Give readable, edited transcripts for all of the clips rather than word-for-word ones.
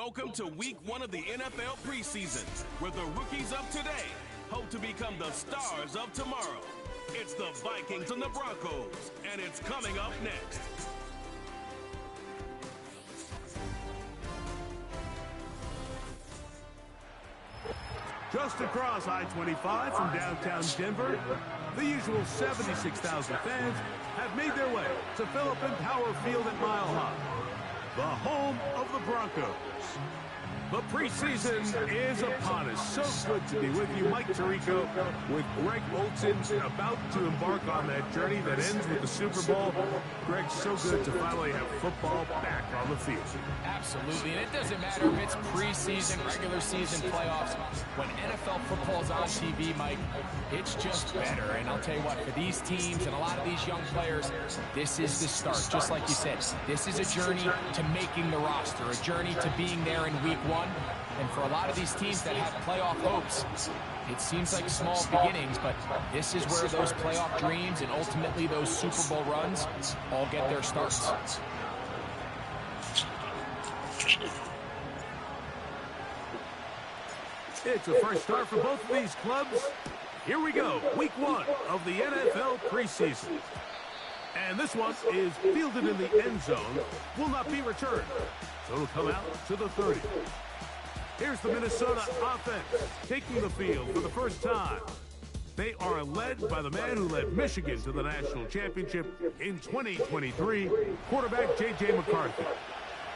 Welcome to week 1 of the NFL preseason, where the rookies of today hope to become the stars of tomorrow. It's the Vikings and the Broncos, and it's coming up next. Just across I-25 from downtown Denver, the usual 76,000 fans have made their way to Philip Power Field at Mile High, the home of the Broncos. The preseason is upon us. So good to be with you. Mike Tirico with Greg Olson about to embark on that journey that ends with the Super Bowl. Greg, so good to finally have football back on the field. Absolutely, and it doesn't matter if it's preseason, regular season, playoffs. When NFL football's on TV, Mike, it's just better. And I'll tell you what, for these teams and a lot of these young players, this is the start. Just like you said, this is a journey to making the roster, a journey to being there in week 1. And for a lot of these teams that have playoff hopes, it seems like small beginnings, but this is where those playoff dreams and ultimately those Super Bowl runs all get their starts. It's a fresh start for both of these clubs. Here we go, week 1 of the NFL preseason. And this one is fielded in the end zone, will not be returned. So it'll come out to the 30. Here's the Minnesota offense taking the field for the first time. They are led by the man who led Michigan to the national championship in 2023, quarterback J.J. McCarthy.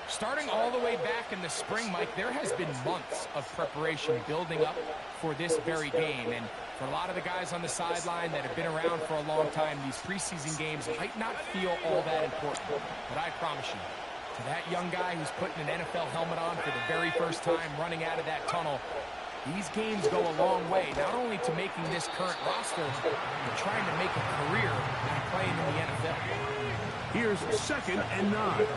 Starting all the way back in the spring, Mike, there has been months of preparation building up for this very game. And for a lot of the guys on the sideline that have been around for a long time, these preseason games might not feel all that important. But I promise you, to that young guy who's putting an NFL helmet on for the very first time running out of that tunnel, these games go a long way, not only to making this current roster, but trying to make a career and playing in the NFL. Here's 2nd and 9.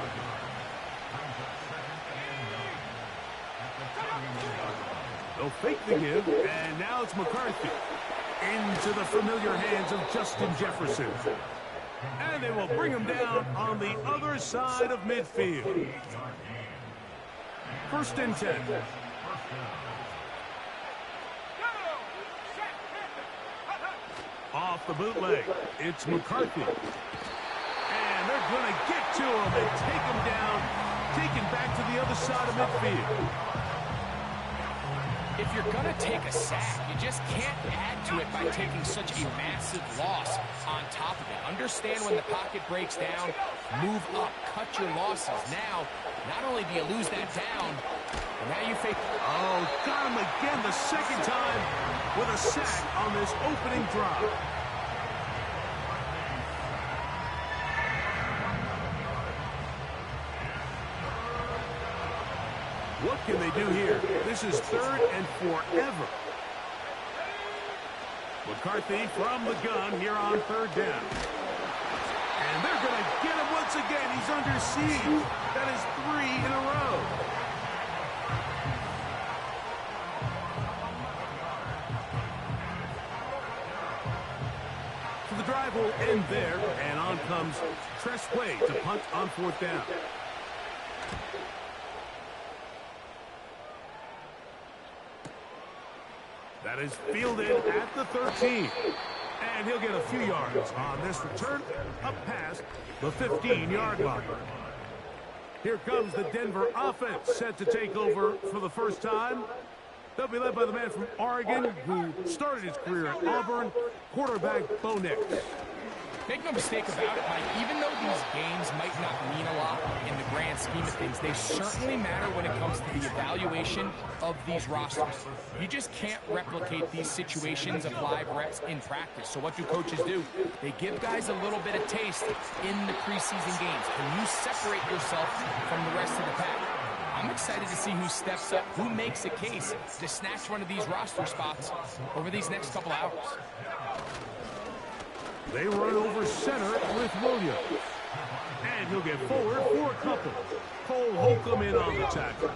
They'll fake the give, and now it's McCarthy. Into the familiar hands of Justin Jefferson. And they will bring him down on the other side of midfield. 1st and 10. Off the bootleg, it's McCarthy. And they're going to get to him and take him down, taken back to the other side of midfield. If you're going to take a sack, you just can't add to it by taking such a massive loss on top of it. Understand when the pocket breaks down, move up, cut your losses. Now, not only do you lose that down, but now you face... Oh, got him again the 2nd time with a sack on this opening drive. What can they do here? This is 3rd and forever. McCarthy from the gun here on 3rd down. And they're going to get him once again. He's under siege. That is 3 in a row. So the drive will end there, and on comes Tressway to punt on 4th down. That is fielded at the 13. And he'll get a few yards on this return up past the 15-yard line. Here comes the Denver offense set to take over for the first time. They'll be led by the man from Oregon who started his career at Auburn, quarterback Bo Nix. Make no mistake about it, Mike, even though these games might not mean a lot in the grand scheme of things, they certainly matter when it comes to the evaluation of these rosters. You just can't replicate these situations of live reps in practice. So what do coaches do? They give guys a little bit of taste in the preseason games. Can you separate yourself from the rest of the pack? I'm excited to see who steps up, who makes a case to snatch one of these roster spots over these next couple hours. They run over center with Williams. And he'll get forward for a couple. Cole Holcomb in on the tackle.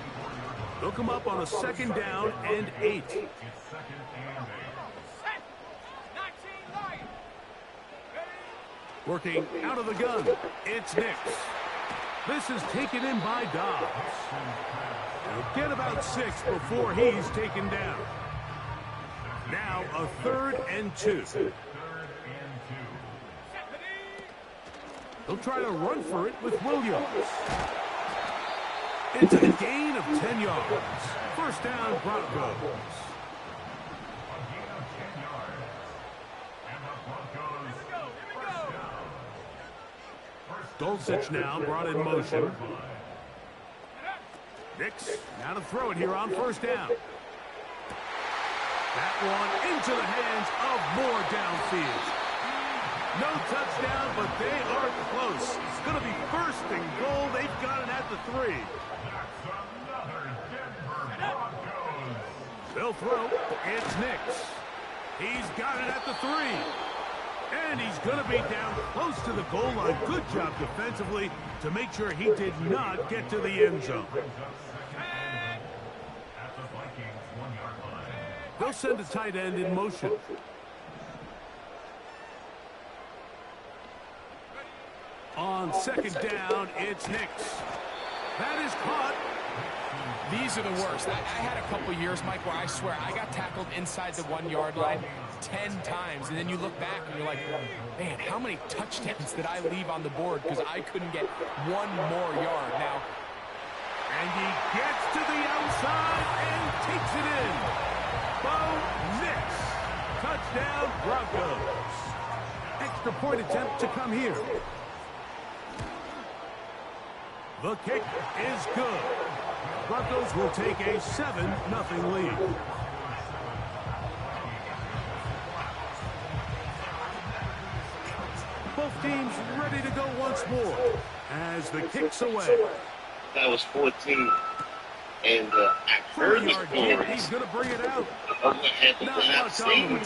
They'll come up on a 2nd down and 8. Working out of the gun, it's Nix. This is taken in by Dobbs. He'll get about 6 before he's taken down. Now a 3rd and 2. He'll try to run for it with Williams. It's a gain of 10 yards. First down, Broncos. Dulcich now brought in motion. Nix now to throw it here on first down. That one into the hands of Moore downfield. No touchdown, but they are close. It's going to be 1st and goal. They've got it at the 3. They'll throw. It's Nix. He's got it at the 3. And he's going to be down close to the goal line. Good job defensively to make sure he did not get to the end zone. They'll send a tight end in motion. On second down, it's Nix. That is caught. These are the worst. I had a couple years, Mike, where I swear I got tackled inside the 1-yard line 10 times. And then you look back and you're like, man, how many touchdowns did I leave on the board because I couldn't get one more yard? Now, and he gets to the outside and takes it in. Bo Nix. Touchdown, Broncos. Extra point attempt to come here. The kick is good. Broncos will take a 7-0 lead. Both teams ready to go once more as the kick's away. That was 14. And I heard the stories He's going to bring it out. of what happened last season.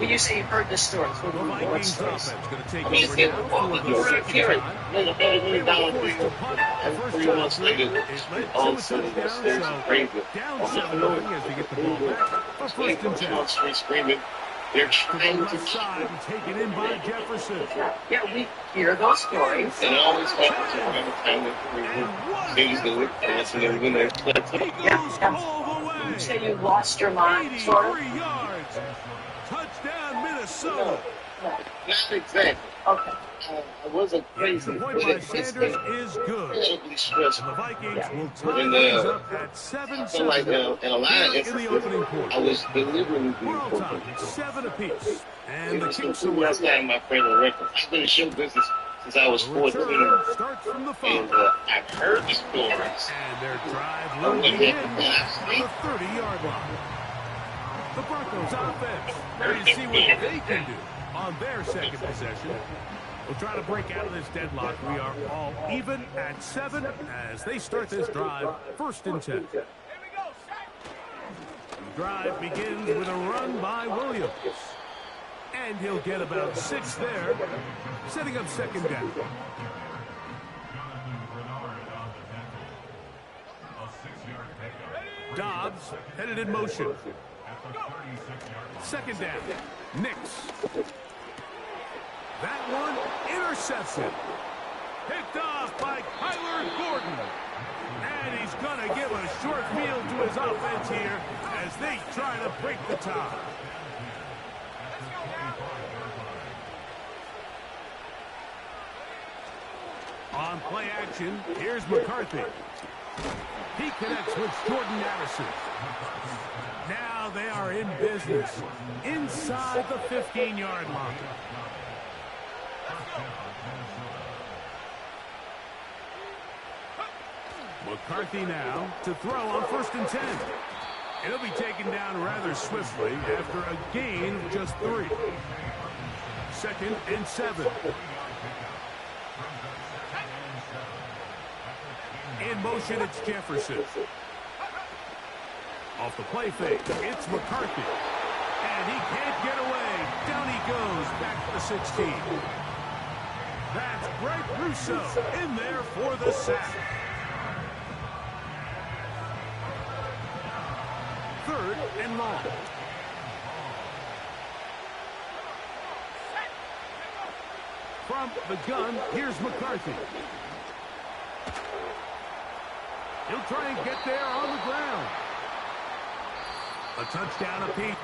When you say you heard the stories, what The do you mean? What Vikings stories? offense going to take I mean, over it's now football, for but you the were second hearing time. $1 million Forced to punt and the first 3 time months through. later, It led all to of a a sudden, those touchdown, things so are crazy. down 7-0 as they get the ball back for first and 10. On street screaming, they're To the trying to left side and taken in by Jefferson. Yeah, we hear those stories. and it always happens around the time that things do it, and that's when they win their clip. He goes Yeah. all the way. You say you lost your mind, sort of? 83 yards. Touchdown, Minnesota. Not exactly. Okay. I wasn't crazy. The point by Sanders is good. Incredibly stressful. The Vikings will tie And, things up at I feel like 7-7 in a lot of in the opening instances, quarter. I was deliberately being We're all football. tied, 7 apiece. And the It's kick's the away. last time my favorite record. I've been in show business since I was The 14. return starts from the And 5. I've heard the stories. And their drive will begin on the 30-yard line. The Broncos offense ready to see what they can do on their second possession. We'll try to break out of this deadlock. We are all even at 7 as they start this drive, 1st and 10. The drive begins with a run by Williams. And he'll get about 6 there, setting up second down. Dobbs headed in motion. Second down. Nix. That one intercepted. Picked off by Kyler Gordon. And he's going to give a short field to his offense here as they try to break the tie. On play action, here's McCarthy. He connects with Jordan Addison. Now they are in business inside the 15-yard line. McCarthy now to throw on 1st and 10. It'll be taken down rather swiftly after a gain of just 3. 2nd and 7. In motion, it's Jefferson. Off the play fake, it's McCarthy. And he can't get away. Down he goes, back to the 16. That's Greg Russo in there for the sack. 3rd and long. From the gun, here's McCarthy. He'll try and get there on the ground. A touchdown apiece.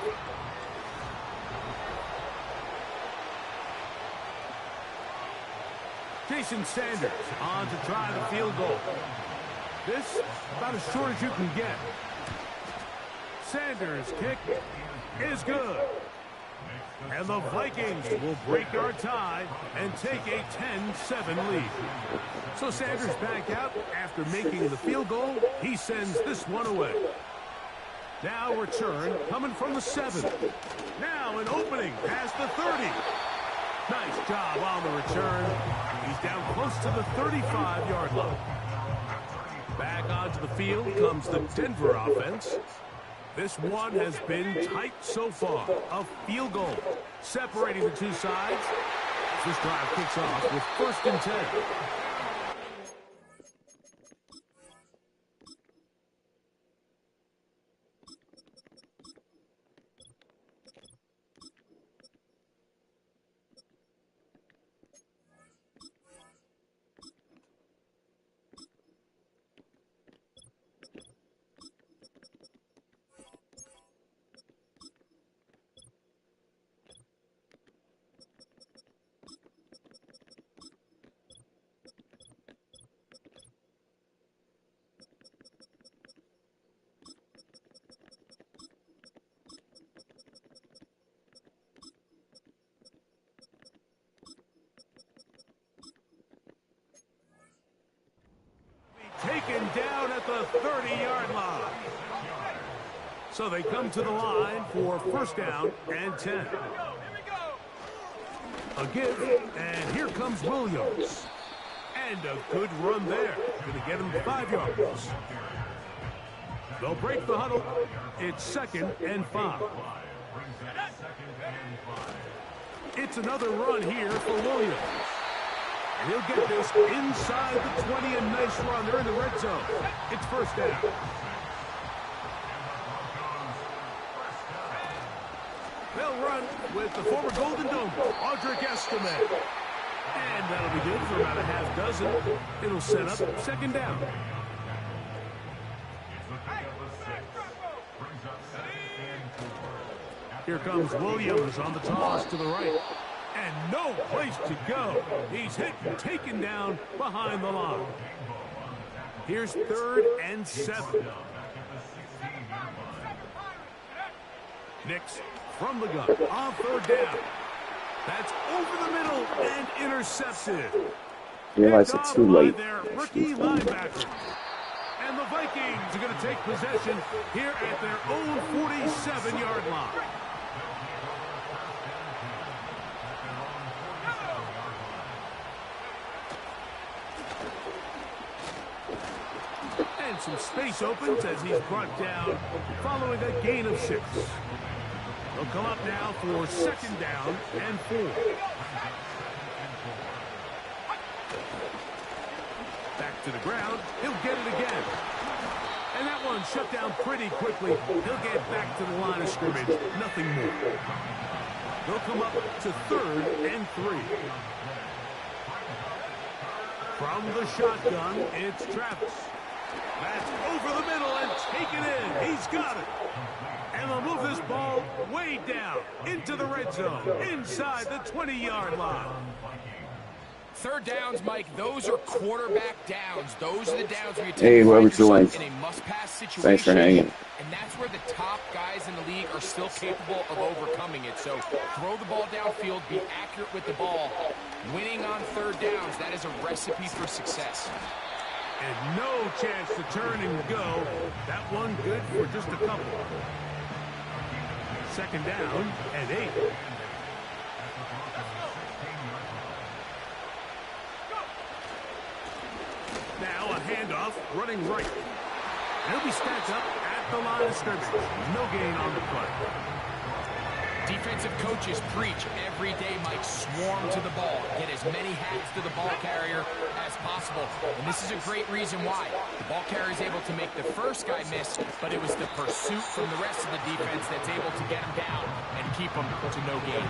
Jason Sanders on to try the field goal. This about as short as you can get. Sanders' kick is good. And the Vikings will break our tie and take a 10-7 lead. So Sanders back out after making the field goal. He sends this one away. Now return coming from the 7. Now an opening past the 30. Nice job on the return. He's down close to the 35-yard line. Back onto the field comes the Denver offense. This one has been tight so far. A field goal separating the two sides. This drive kicks off with 1st and 10. Taken down at the 30-yard line. So they come to the line for 1st down and 10. A give, and here comes Williams. And a good run there. Going to get him 5 yards. They'll break the huddle. It's 2nd and 5. It's another run here for Williams. And he'll get this inside the 20, a nice run. They're in the red zone. It's 1st down. They'll run with the former Golden Dome, Audric Estime. And that'll be good for about a half dozen. It'll set up 2nd down. Here comes Williams on the toss to the right. And no place to go. He's hit and taken down behind the line. Here's 3rd and 7. Nix from the gun on 3rd down. That's over the middle and intercepted. I realize it's too late. Their rookie linebacker. And the Vikings are going to take possession here at their own 47-yard line. And some space opens as he's brought down following a gain of 6. They'll come up now for 2nd down and 4. Back to the ground. He'll get it again. And that one shut down pretty quickly. He'll get back to the line of scrimmage. Nothing more. They'll come up to 3rd and 3. From the shotgun, it's Travis. That's over the middle and taken in. He's got it. And they'll move this ball way down into the red zone, inside the 20-yard line. 3rd downs, Mike, those are quarterback downs. Those are the downs where you Hey, take whoever's doing. in a must-pass situation. Thanks for hanging. And that's where the top guys in the league are still capable of overcoming it. So throw the ball downfield, be accurate with the ball. Winning on 3rd downs, that is a recipe for success. And no chance to turn and go. That one good for just a couple. 2nd down and 8. Now a handoff running right. He'll be stacked up at the line of scrimmage. No gain on the play. Defensive coaches preach every day, Mike, swarm to the ball. Get as many hats to the ball carrier as possible. And this is a great reason why. The ball carrier is able to make the first guy miss, but it was the pursuit from the rest of the defense that's able to get him down and keep him to no gain.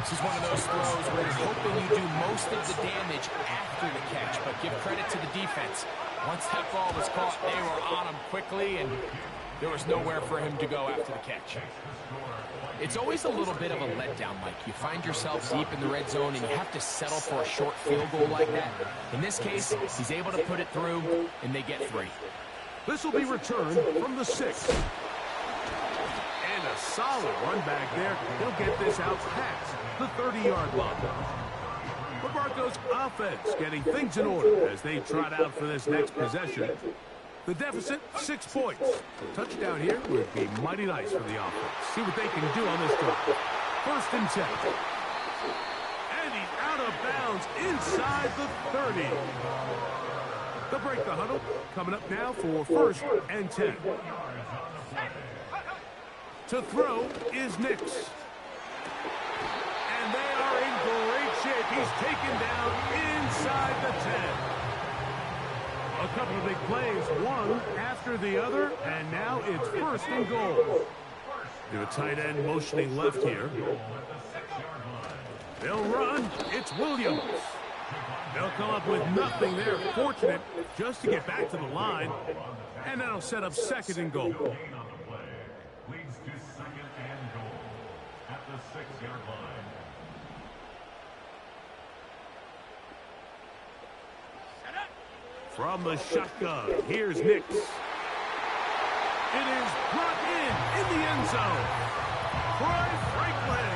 This is one of those throws where you're hoping you do most of the damage after the catch, but give credit to the defense. Once that ball was caught, they were on him quickly, and there was nowhere for him to go after the catch. It's always a little bit of a letdown, Mike. You find yourself deep in the red zone, and you have to settle for a short field goal like that. In this case, he's able to put it through, and they get 3. This will be returned from the 6. And a solid run back there. He'll get this out past the 30-yard line. The Broncos offense getting things in order as they trot out for this next possession. The deficit, 6 points. A touchdown here would be mighty nice for the offense. See what they can do on this drive. 1st and 10. And he's out of bounds inside the 30. They'll break the huddle. Coming up now for 1st and 10. To throw is Nix. And they are in great shape. He's taken down inside the 10. A couple of big plays, one after the other, and now it's 1st and goal. The tight end motioning left here. They'll run. It's Williams. They'll come up with nothing there. Fortunate just to get back to the line, and that'll set up 2nd and goal. Leads to 2nd and goal at the 6-yard line. From the shotgun, here's Nix. It is brought in the end zone. Troy Franklin.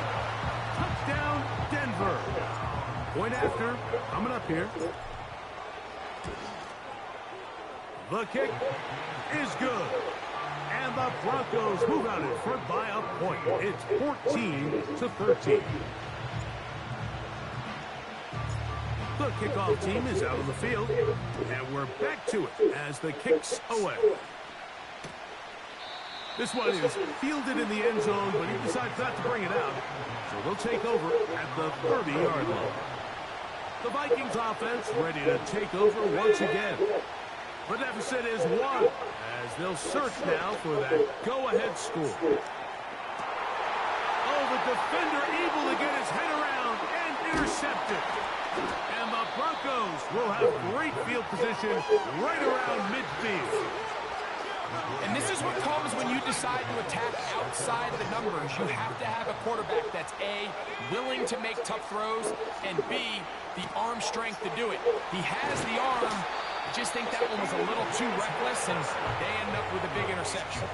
Touchdown, Denver. Point after, coming up here. The kick is good. And the Broncos move out in front by a point. It's 14-13. The kickoff team is out on the field, and we're back to it as the kick's away. This one is fielded in the end zone, but he decides not to bring it out, so they'll take over at the 30-yard line. The Vikings offense ready to take over once again. The deficit is 1, as they'll search now for that go-ahead score. Oh, the defender able to get his head around and intercepted. And the Broncos will have great field position right around midfield. And this is what comes when you decide to attack outside the numbers. You have to have a quarterback that's A, willing to make tough throws, and B, the arm strength to do it. He has the arm. I just think that one was a little too reckless, and they end up with a big interception.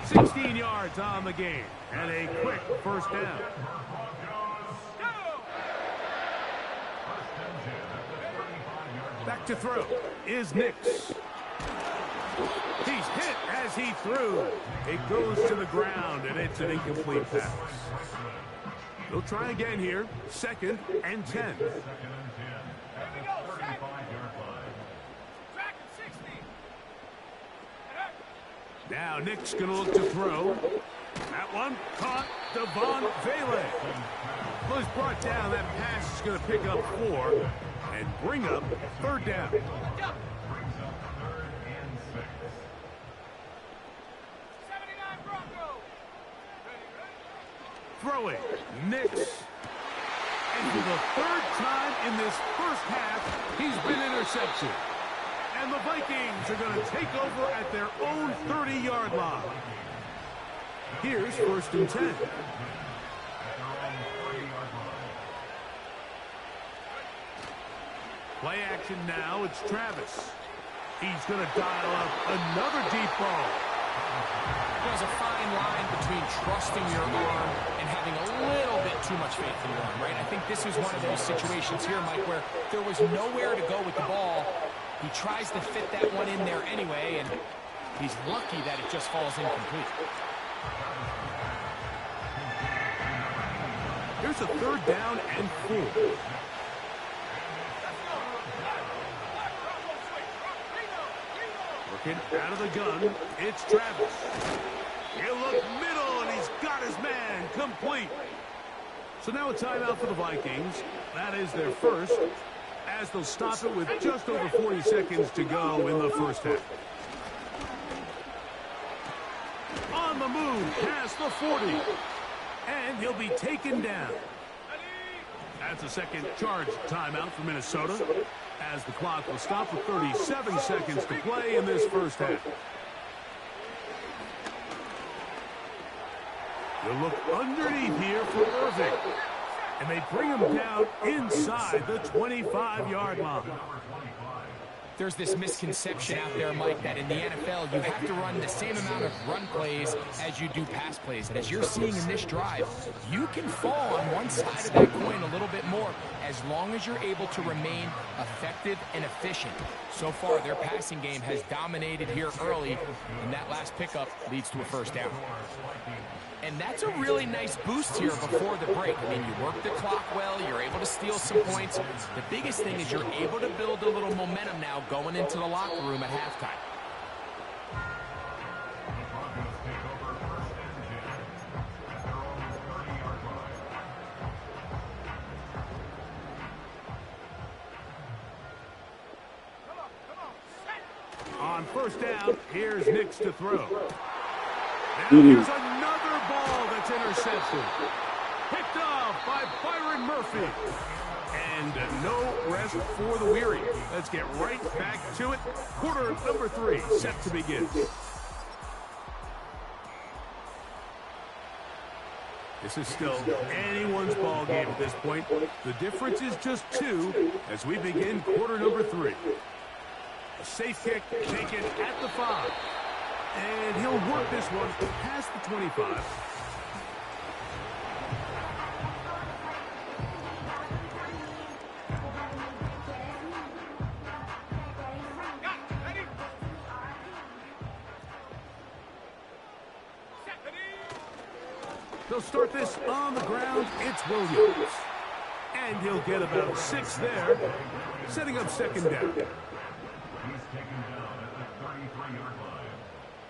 16 yards on the game, and a quick 1st down. Back to throw is Nix. He's hit as he threw. It goes to the ground, and it's an incomplete pass. They'll try again here. 2nd and 10. Now Nick's going to look to throw. That one caught. Devon Vele was brought down. That pass is going to pick up 4 and bring up 3rd down. Throwing, Nix. And for the 3rd time in this 1st half, he's been intercepted. And the Vikings are going to take over at their own 30-yard line. Here's 1st and 10. Play action now, it's Travis. He's going to dial up another deep ball. There's a fine line between trusting your arm and having a little bit too much faith in your arm, right? I think this is one of those situations here, Mike, where there was nowhere to go with the ball. He tries to fit that one in there anyway, and he's lucky that it just falls incomplete. Here's a 3rd down and 4. Working out of the gun, it's Travis. He'll look middle, and he's got his man complete. So now a timeout for the Vikings. That is their first, as they'll stop it with just over 40 seconds to go in the 1st half. On the move past the 40. And he'll be taken down. That's a second charge timeout for Minnesota, as the clock will stop with 37 seconds to play in this first half. They'll look underneath here for Irving. And they bring him down inside the 25-yard line. There's this misconception out there, Mike, that in the NFL, you have to run the same amount of run plays as you do pass plays. And as you're seeing in this drive, you can fall on one side of that coin a little bit more as long as you're able to remain effective and efficient. So far, their passing game has dominated here early, and that last pickup leads to a first down. And that's a really nice boost here before the break. I mean, you work the clock well, you're able to steal some points. The biggest thing is you're able to build a little momentum now going into the locker room at halftime. On first down, here's Nix to throw. Now here's another ball that's intercepted. Picked off by Byron Murphy. And no rest for the weary. Let's get right back to it. Quarter number 3 set to begin. This is still anyone's ball game at this point. The difference is just 2 as we begin quarter number 3. A safe kick taken at the 5. And he'll work this one past the 25. They'll start this on the ground. It's Williams. And he'll get about 6 there, setting up second down. He's taken down at the 33-yard line.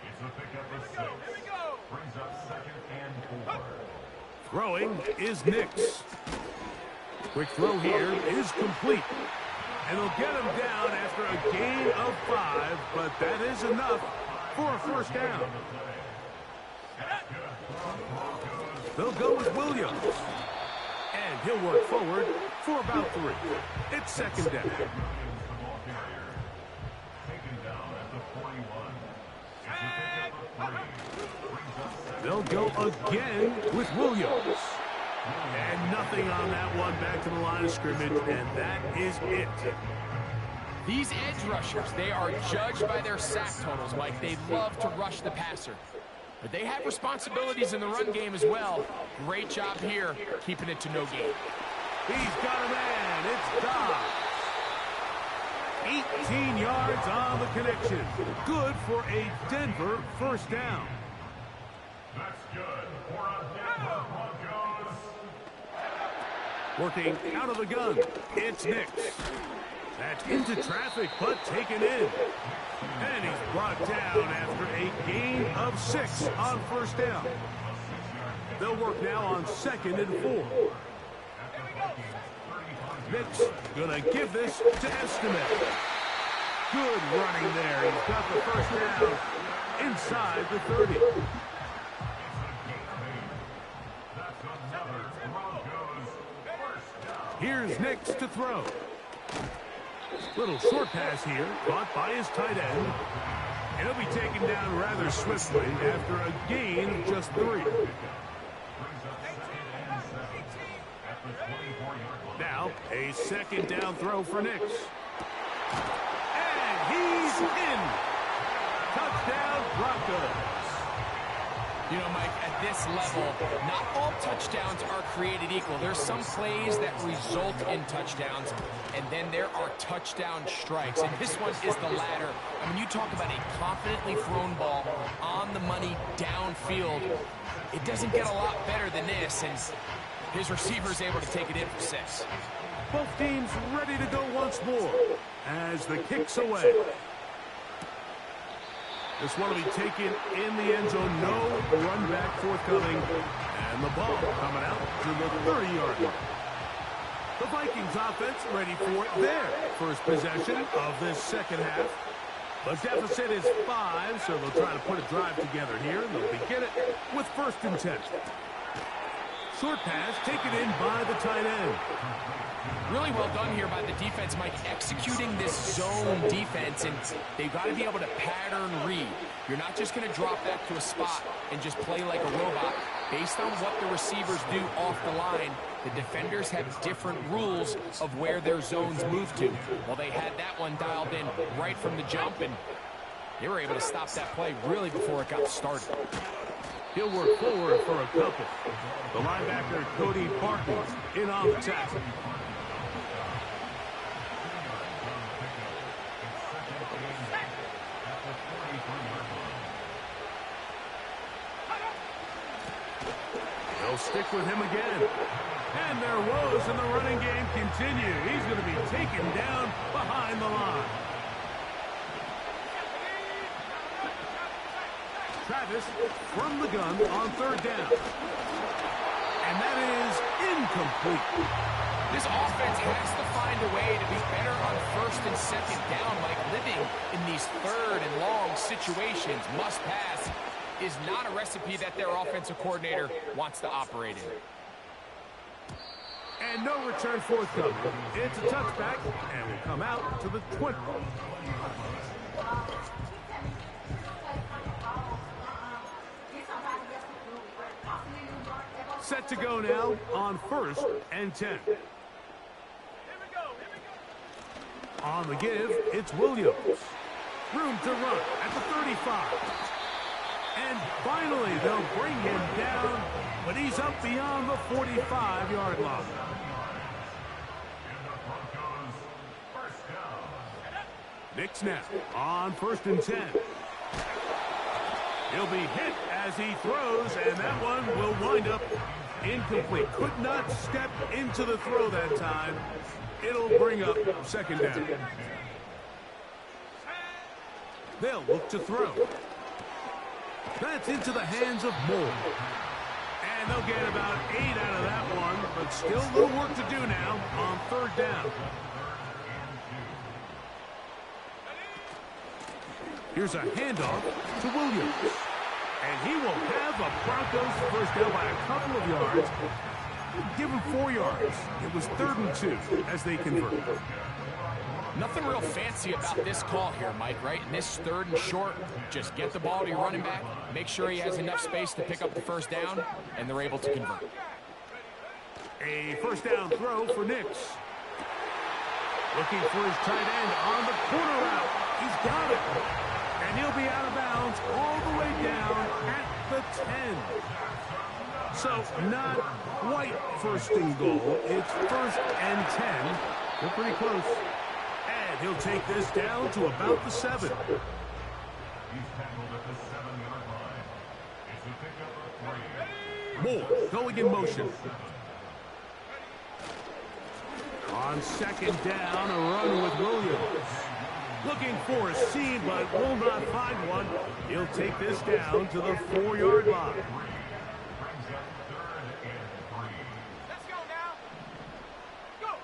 It's a pickup of 6. Brings up second and 4. Throwing is Nix. Quick throw here is complete. And they'll get him down after a gain of 5, but that is enough for a first down. They'll go with Williams. And he'll work forward for about 3. It's second down. They'll go again with Williams. And nothing on that one, back to the line of scrimmage, and that is it. These edge rushers, they are judged by their sack totals, Mike. They love to rush the passer. But they have responsibilities in the run game as well. Great job here, keeping it to no gain. He's got a man. It's Dobbs. 18 yards on the connection. Good for a Denver first down. That's good for a Denver Broncos. Working out of the gun, it's Nix. That's into traffic, but taken in. And he's brought down after a gain of 6 on first down. They'll work now on second and 4. Nix gonna give this to Estimate. Good running there. He's got the first down inside the 30. Here's Nix to throw. Little short pass here, caught by his tight end. And he'll be taken down rather swiftly after a gain of just 3. Now, a second down throw for Nix. And he's in. Touchdown, Broncos. You know, Mike, at this level, not all touchdowns are created equal. There's some plays that result in touchdowns, and then there are touchdown strikes. And this one is the latter. I mean, you talk about a confidently thrown ball on the money downfield. It doesn't get a lot better than this, and his receiver's able to take it in for 6. Both teams ready to go once more as the kick's away. This one will be taken in the end zone. No run back forthcoming. And the ball coming out to the 30-yard line. The Vikings offense ready for their first possession of this second half. The deficit is 5, so they'll try to put a drive together here. And they'll begin it with 1st and 10. short pass taken in by the tight end. Really well done here by the defense, Mike, executing this zone defense, and they've got to be able to pattern read. You're not just going to drop back to a spot and just play like a robot. Based on what the receivers do off the line, the defenders have different rules of where their zones move to. Well, they had that one dialed in right from the jump, and they were able to stop that play really before it got started. He'll work forward for a couple. The linebacker, Cody Barton, in on the tackle. They'll stick with him again. And their woes in the running game continue. He's going to be taken down behind the line. Travis from the gun on third down. And that is incomplete. This offense has to find a way to be better on first and second down, like living in these third and long situations. Must pass is not a recipe that their offensive coordinator wants to operate in. And no return forthcoming. It's a touchback, and will come out to the 20. Set to go now on 1st and 10. On the give, it's Williams. Room to run at the 35. And finally, they'll bring him down, but he's up beyond the 45-yard line. Nick snap on 1st and 10. He'll be hit as he throws, and that one will wind up incomplete. Could not step into the throw that time. It'll bring up second down. They'll look to throw. That's into the hands of Moore. And they'll get about 8 out of that one, but still a little work to do now on third down. Here's a handoff to Williams. And he will have the Broncos first down by a couple of yards. Give him 4 yards. It was 3rd and 2 as they convert. Nothing real fancy about this call here, Mike, right? In this 3rd and short, just get the ball to your running back, make sure he has enough space to pick up the first down, and they're able to convert. A first down throw for Nix. Looking for his tight end on the corner route. He's got it. And he'll be out of bounds all the way down at the 10. So not quite 1st and goal. It's 1st and 10. They're pretty close. And he'll take this down to about the 7. He's tackled at the 7-yard line. It's a pickup of 3. Moore going in motion. On 2nd down, a run with Williams. Looking for a seam, but will not find one. He'll take this down to the 4-yard line. Let's go now. Go.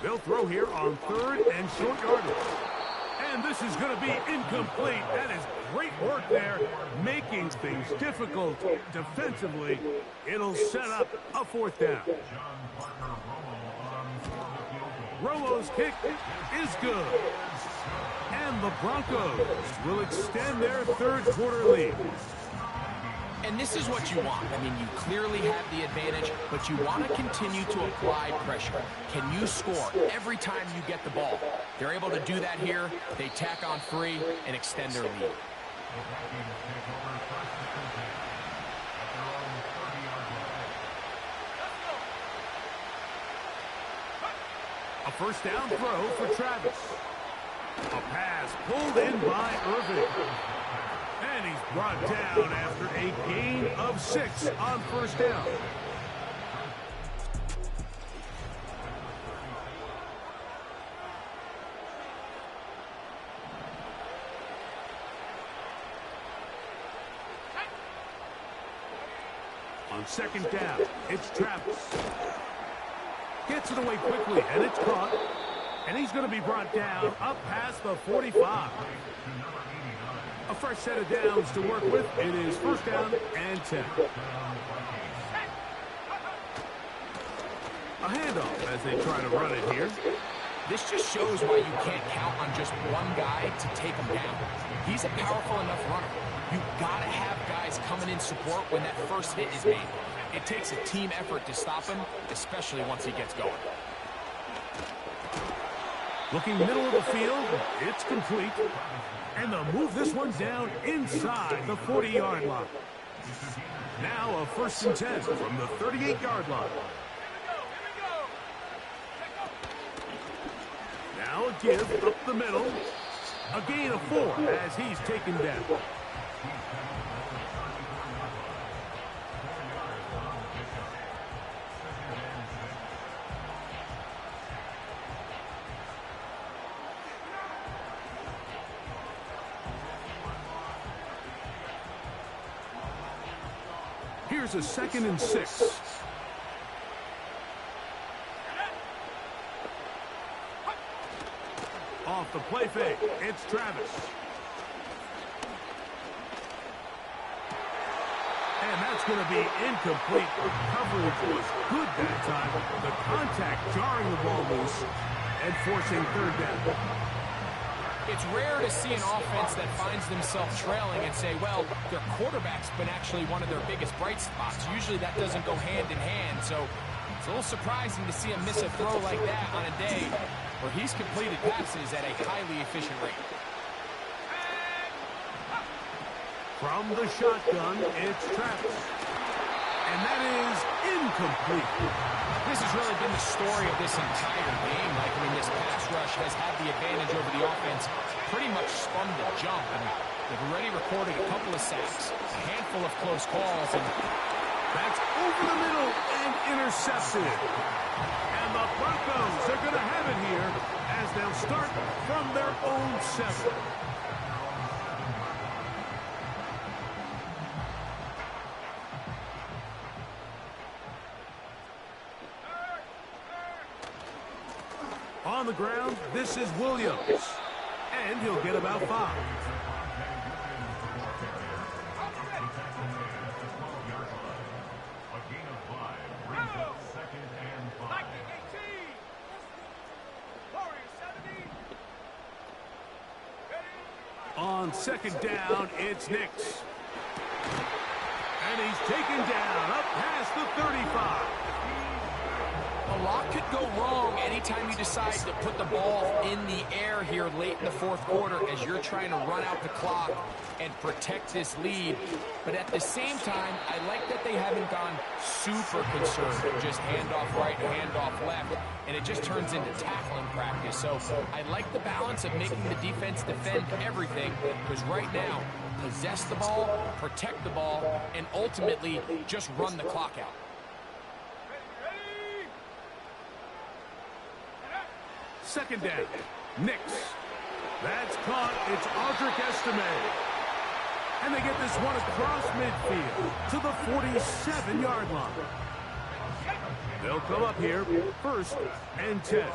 They'll throw here on 3rd and short yardage. And this is going to be incomplete. That is great work there, making things difficult defensively. It'll set up a 4th down. Romo's kick is good. And the Broncos will extend their 3rd quarter lead. And this is what you want. I mean, you clearly have the advantage, but you want to continue to apply pressure. Can you score every time you get the ball? They're able to do that here. They tack on 3 and extend their lead. A first down throw for Travis. A pass pulled in by Irving. And he's brought down after a gain of 6 on 1st down. On 2nd down, it's Travis. Gets it away quickly, and it's caught. And he's going to be brought down up past the 45. A fresh set of downs to work with. It is 1st down and 10. A handoff as they try to run it here. This just shows why you can't count on just one guy to take him down. He's a powerful enough runner. You've got to have guys coming in support when that first hit is made. It takes a team effort to stop him, especially once he gets going. Looking middle of the field, it's complete. And they'll move this one down inside the 40-yard line. Now a 1st and 10 from the 38-yard line. Now a give up the middle. A gain of 4 as he's taken down. Here's a 2nd and 6. Off the play fake, it's Travis. And that's going to be incomplete. Coverage was good that time. The contact jarring the ball loose and forcing 3rd down. It's rare to see an offense that finds themselves trailing and say, well, their quarterback's been actually one of their biggest bright spots. Usually that doesn't go hand in hand, so it's a little surprising to see him miss a throw like that on a day where he's completed passes at a highly efficient rate. From the shotgun, it's Travis. And that is incomplete. This has really been the story of this entire game. Like, I mean, this pass rush has had the advantage over the offense pretty much from the jump. And they've already recorded a couple of sacks, a handful of close calls, and that's over the middle and intercepted. And the Broncos are going to have it here as they'll start from their own 7. On the ground, this is Williams. And he'll get about 5. On 2nd down, it's Nix. And he's taken down up past the 35. A lot could go wrong anytime you decide to put the ball in the air here late in the 4th quarter as you're trying to run out the clock and protect this lead. But at the same time, I like that they haven't gone super conservative, just handoff right, handoff left, and it just turns into tackling practice. So I like the balance of making the defense defend everything, because right now, possess the ball, protect the ball, and ultimately just run the clock out. Second down, Nix. That's caught. It's Audric Estime. And they get this one across midfield to the 47-yard line. They'll come up here, 1st and 10.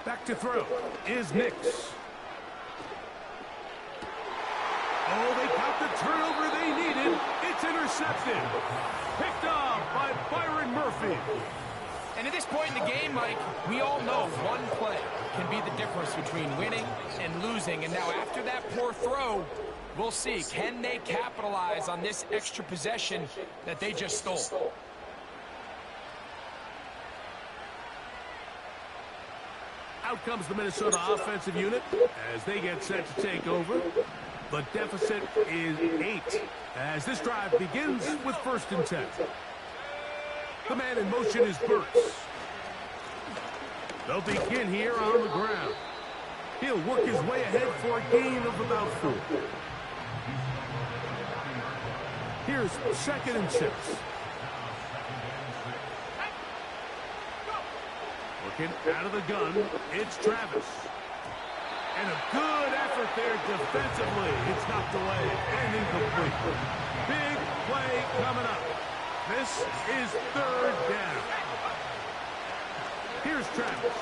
Back to throw is Nix. Oh, they got the turnover they needed. It's intercepted. Picked off by Byron Murphy. And at this point in the game, Mike, we all know one play can be the difference between winning and losing. And now after that poor throw, we'll see. Can they capitalize on this extra possession that they just stole? Out comes the Minnesota offensive unit as they get set to take over. The deficit is 8 as this drive begins with 1st and 10. The man in motion is Burks. They'll begin here on the ground. He'll work his way ahead for a gain of about 4. Here's 2nd and 6. Working out of the gun, it's Travis. And a good effort there defensively. It's knocked away and incomplete. Big play coming up. This is 3rd down. Here's Travis.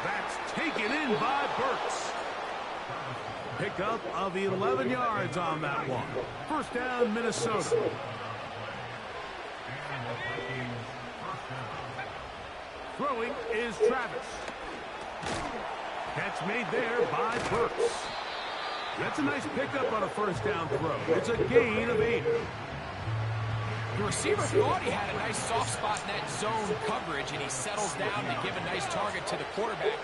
That's taken in by Burks. Pickup of 11 yards on that one. First down, Minnesota. Throwing is Travis. Catch made there by Burks. That's a nice pickup on a first down throw. It's a gain of 8. The receiver thought he had a nice soft spot in that zone coverage, and he settles down to give a nice target to the quarterback.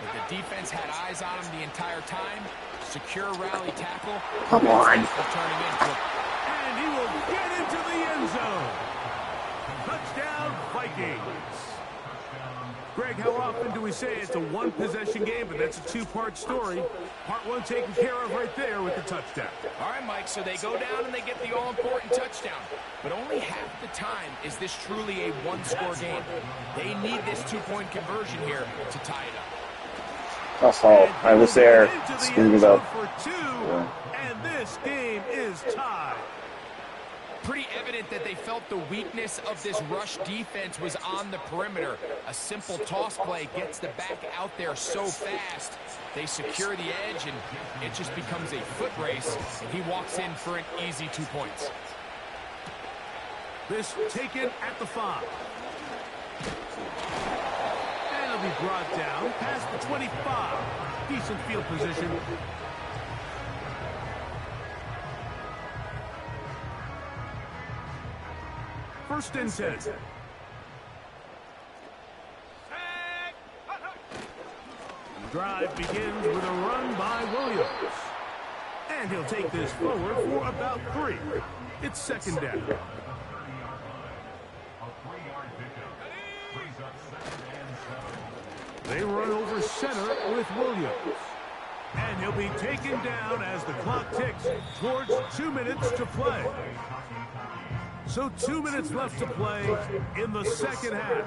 But the defense had eyes on him the entire time. Secure rally tackle. Come on. Turning into it. And he will get into the end zone. Touchdown, Vikings. Greg, how often do we say it's a one-possession game, but that's a two-part story? Part one taken care of right there with the touchdown. All right, Mike, so they go down and they get the all-important touchdown. But only half the time is this truly a one-score game. They need this two-point conversion here to tie it up. That's all. I was there screaming about. For two, and this game is tied. Pretty evident that they felt the weakness of this rush defense was on the perimeter. A simple toss play gets the back out there so fast. They secure the edge, and it just becomes a foot race, and he walks in for an easy 2 points. This taken at the 5. And it'll be brought down past the 25. Decent field position. First and 10. The drive begins with a run by Williams. And he'll take this forward for about 3. It's second down. They run over center with Williams. And he'll be taken down as the clock ticks towards 2 minutes to play. So 2 minutes left to play in the second half.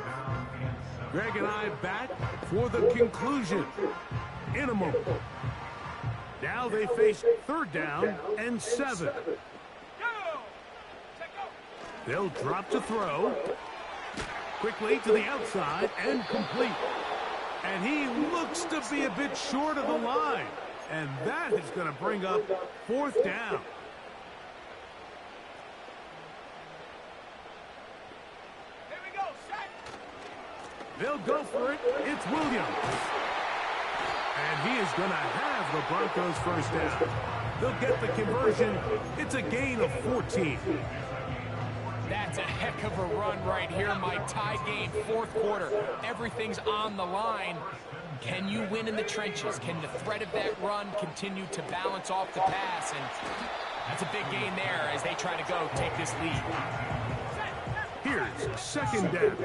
Greg and I back for the conclusion in a moment. Now they face third down and 7. They'll drop to throw. Quickly to the outside and complete. And he looks to be a bit short of the line. And that is going to bring up fourth down. They'll go for it. It's Williams. And he is going to have the Broncos first down. They'll get the conversion. It's a gain of 14. That's a heck of a run right here, Mike. Tie game, fourth quarter. Everything's on the line. Can you win in the trenches? Can the threat of that run continue to balance off the pass? And that's a big gain there as they try to go take this lead. Here's second down.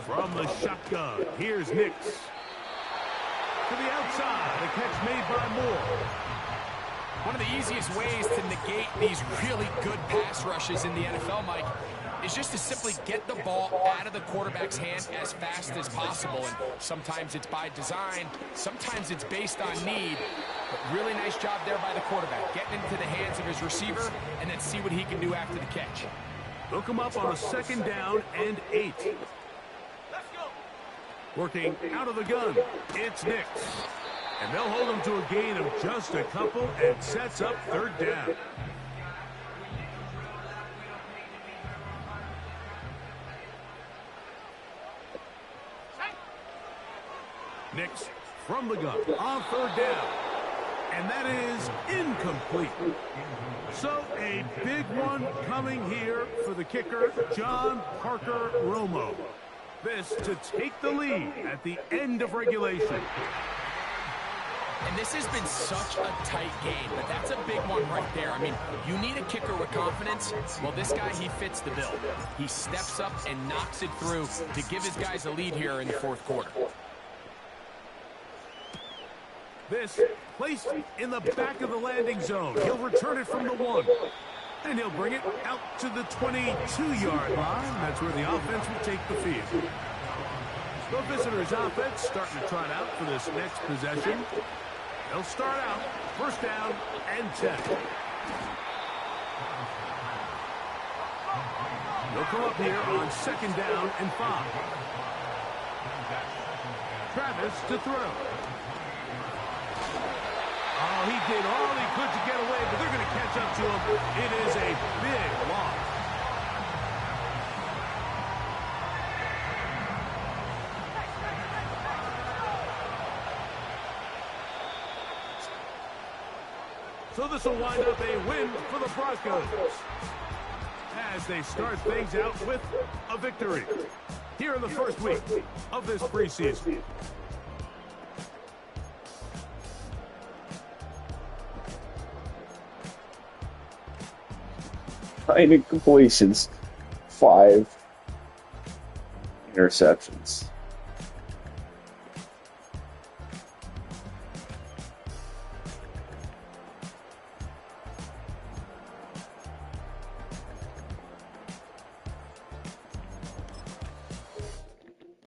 From the shotgun, here's Nix. To the outside, a catch made by Moore. One of the easiest ways to negate these really good pass rushes in the NFL, Mike, is just to simply get the ball out of the quarterback's hand as fast as possible. And sometimes it's by design, sometimes it's based on need. But really nice job there by the quarterback, getting into the hands of his receiver, and then see what he can do after the catch. They'll come up on a second down and 8. Working out of the gun, it's Nix. And they'll hold him to a gain of just a couple and sets up third down. Nix from the gun on third down. And that is incomplete. So a big one coming here for the kicker, John Parker Romo. This to take the lead at the end of regulation. And this has been such a tight game, but that's a big one right there. I mean, you need a kicker with confidence. Well, this guy, he fits the bill. He steps up and knocks it through to give his guys a lead here in the fourth quarter. This placed in the back of the landing zone. He'll return it from the 1. And he'll bring it out to the 22-yard line. That's where the offense will take the field. The visitors' offense starting to trot out for this next possession. They'll start out first down and 10. He'll come up here on 2nd down and 5. Travis to throw. Oh, he did all he could to get away, but they're going to catch up to him. It is a big loss. So this will wind up a win for the Broncos as they start things out with a victory here in the first week of this preseason. 9 incompletions, 5 interceptions.